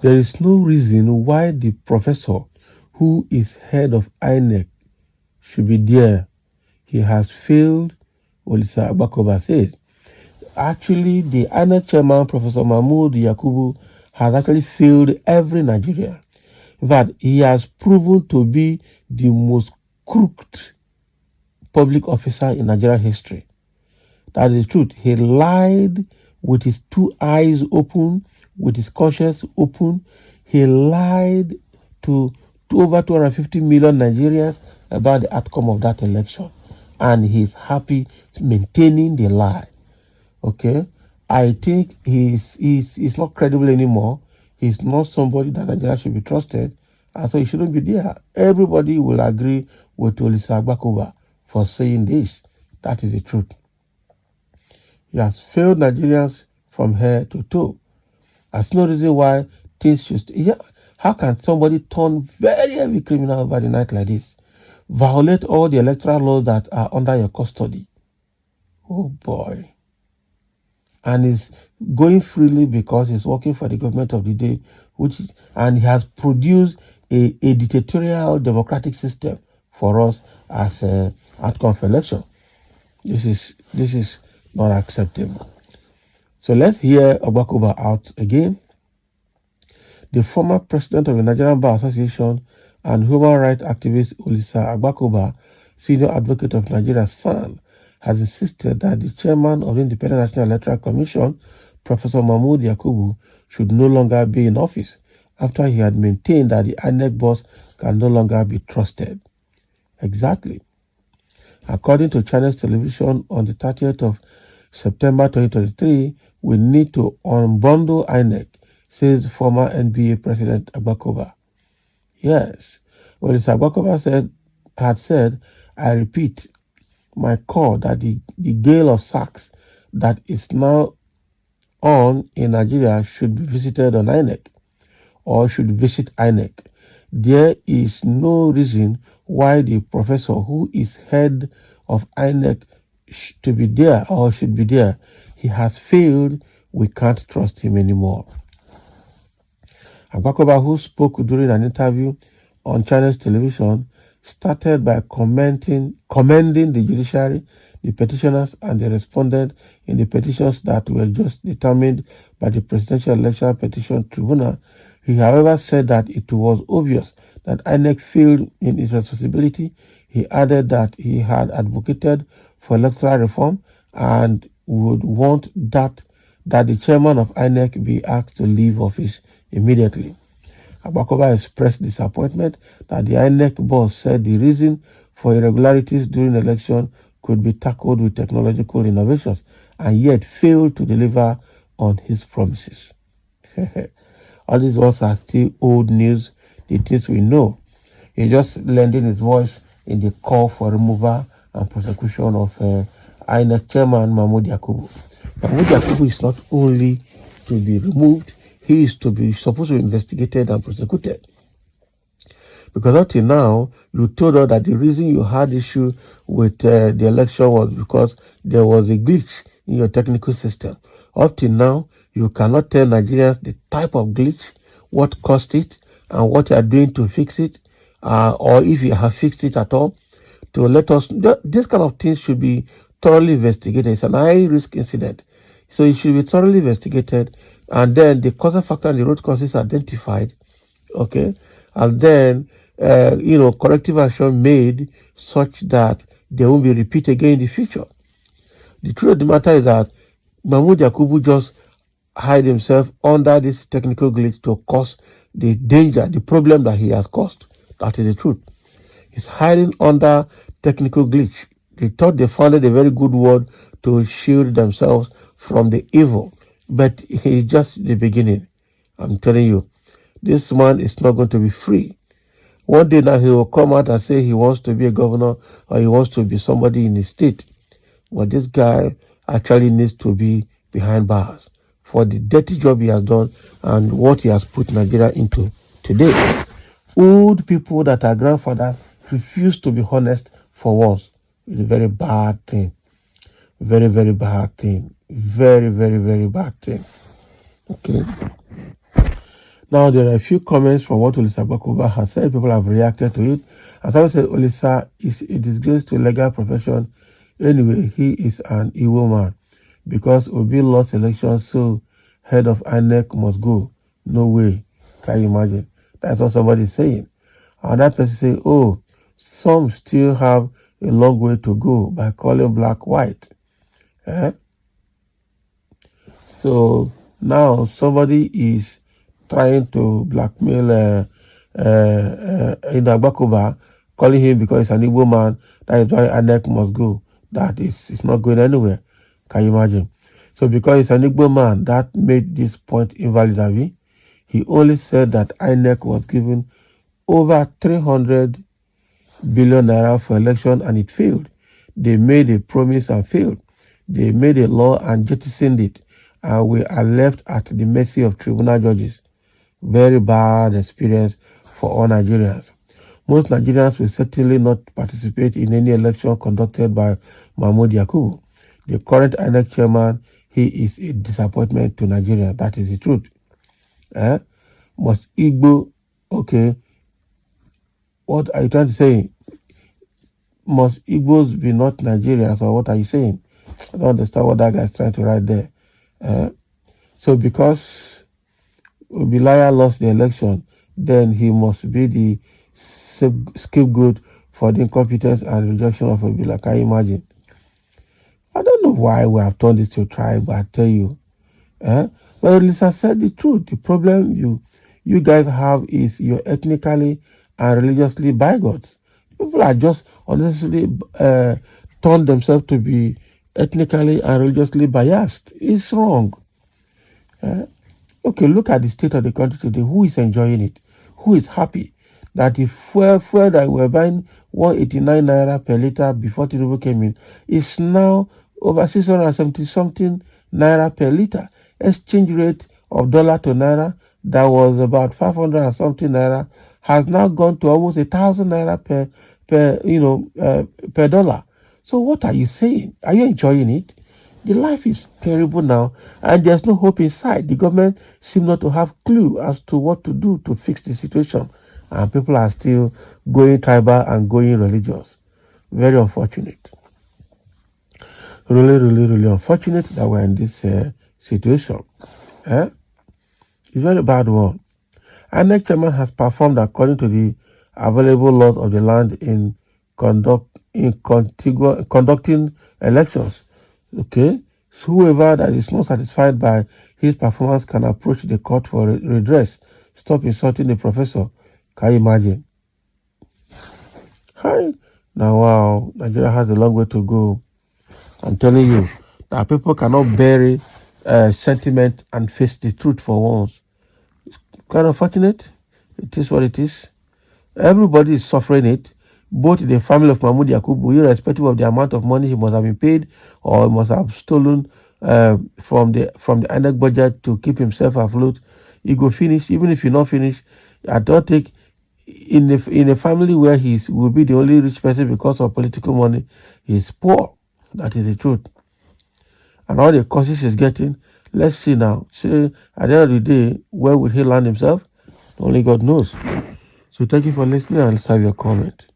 There is no reason why the professor who is head of Inec should be there. He has failed, Olisa Agbakoba says. Actually, the Inec chairman, Professor Mahmoud Yakubu, has actually failed every Nigerian. In fact, he has proven to be the most crooked public officer in Nigerian history. That is the truth. He lied with his two eyes open, with his conscience open. He lied to over 250 million Nigerians about the outcome of that election. And he's happy maintaining the lie. Okay? I think he's not credible anymore. He's not somebody that Nigeria should be trusted. And so he shouldn't be there. Everybody will agree with Olisa Agbakoba for saying this. That is the truth. He has failed Nigerians from head to toe. There's no reason why things should stay. How can somebody turn very heavy criminal over the night like this? Violate all the electoral laws that are under your custody. Oh boy. And he's going freely because he's working for the government of the day, and he has produced a dictatorial democratic system for us as a outcome of election. This is not acceptable. So let's hear Agbakoba out again. The former president of the Nigerian Bar Association and human rights activist Olisa Agbakoba, senior advocate of Nigeria, SAN, has insisted that the chairman of the Independent National Electoral Commission, Professor Mahmoud Yakubu, should no longer be in office after he had maintained that the Inec boss can no longer be trusted. Exactly. According to China's television on the 30th of September 2023, we need to unbundle Inec, says former NBA President Agbakoba. Yes, well, Agbakoba had said, I repeat, my call that the gale of sacks that is now on in Nigeria should be visited on Inec, or should visit Inec. There is no reason why the professor who is head of Inec to be there or should be there. He has failed. We can't trust him anymore. Agbakoba, who spoke during an interview on China's television, started by commending the judiciary, the petitioners, and the respondents in the petitions that were just determined by the Presidential Election Petition Tribunal. He, however, said that it was obvious that INEC failed in its responsibility. He added that he had advocated for electoral reform and would want that the chairman of INEC be asked to leave office immediately. Agbakoba expressed disappointment that the INEC boss said the reason for irregularities during the election could be tackled with technological innovations and yet failed to deliver on his promises. All these words are still old news, the things we know. He's just lending his voice in the call for removal and prosecution of INEC chairman Mahmoud Yakubu. Mahmoud Yakubu is not only to be removed, he is supposed to be investigated and prosecuted. Because up till now, you told us that the reason you had issue with the election was because there was a glitch in your technical system. Up till now, you cannot tell Nigerians the type of glitch, what caused it, and what you are doing to fix it, or if you have fixed it at all. To let us, this kind of things should be thoroughly investigated. It's an high-risk incident. So it should be thoroughly investigated, and then the causal factor and the root causes identified, okay, and then corrective action made such that there won't be repeat again in the future. The truth of the matter is that Mahmoud Yakubu just hide himself under this technical glitch to cause the danger, the problem that he has caused. That is the truth. He's hiding under technical glitch. They thought they found a very good word to shield themselves from the evil. But it's just the beginning. I'm telling you, this man is not going to be free. One day now he will come out and say he wants to be a governor or he wants to be somebody in the state. But this guy actually needs to be behind bars for the dirty job he has done and what he has put Nigeria into today. Old people that are grandfathers refuse to be honest for once. It's a very bad thing. Very, very bad thing. Very, very, very bad thing. Okay. Now, there are a few comments from what Olisa Agbakoba has said. People have reacted to it. And someone said, Olisa is a disgrace to legal profession. Anyway, he is an evil man. Because Obi lost election, so head of Inec must go. No way. Can you imagine? That's what somebody is saying. And that person say, oh, some still have a long way to go by calling black white. Eh? So now somebody is trying to blackmail Agbakoba, calling him because he's an Igbo man. That is why Inec must go. That is, it's not going anywhere. Can you imagine? So because he's an Igbo man, that made this point invalid, Abi. He only said that Inec was given over 300 billion naira for election and it failed. They made a promise and failed. They made a law and jettisoned it. And we are left at the mercy of tribunal judges. Very bad experience for all Nigerians. Most Nigerians will certainly not participate in any election conducted by Mahmoud Yakubu. The current Inec chairman, he is a disappointment to Nigeria. That is the truth. Must Igbo, okay, what are you trying to say? Must Igbos be not Nigerians, or what are you saying? I don't understand what that guy is trying to write there. So because Obilaya lost the election, then he must be the scapegoat for the incompetence and rejection of Obilaya. Can you imagine? I don't know why we have turned this to a tribe, but I tell you. But Lisa said the truth. The problem you guys have is you're ethnically and religiously bigots. People are just honestly turned themselves to be ethnically and religiously biased. It's wrong. Okay, look at the state of the country today. Who is enjoying it? Who is happy that the fuel that we were buying 189 naira per liter before Tinubu came in is now over 670 something naira per liter? Exchange rate of dollar to naira that was about 500 and something naira has now gone to almost 1,000 naira per dollar. So what are you saying? Are you enjoying it? The life is terrible now, and there's no hope inside. The government seems not to have clue as to what to do to fix the situation, and people are still going tribal and going religious. Very unfortunate. Really, really, really unfortunate that we're in this situation. It's a very bad one. Inec chairman has performed according to the available laws of the land in conducting elections. Okay, so whoever that is not satisfied by his performance can approach the court for redress. Stop insulting the professor. Can you imagine? Hi. Now, wow, Nigeria has a long way to go. I'm telling you that people cannot bury sentiment and face the truth for once. It's kind of unfortunate. It is what it is. Everybody is suffering it. Both the family of Mahmoud Yakubu, irrespective of the amount of money he must have been paid or he must have stolen from the Inec budget to keep himself afloat, he go finish. Even if he not finish, I don't think in a family where he will be the only rich person because of political money, he's poor. That is the truth. And all the courses he's getting, let's see now. See, at the end of the day, where will he land himself? Only God knows. So thank you for listening and let's have your comment.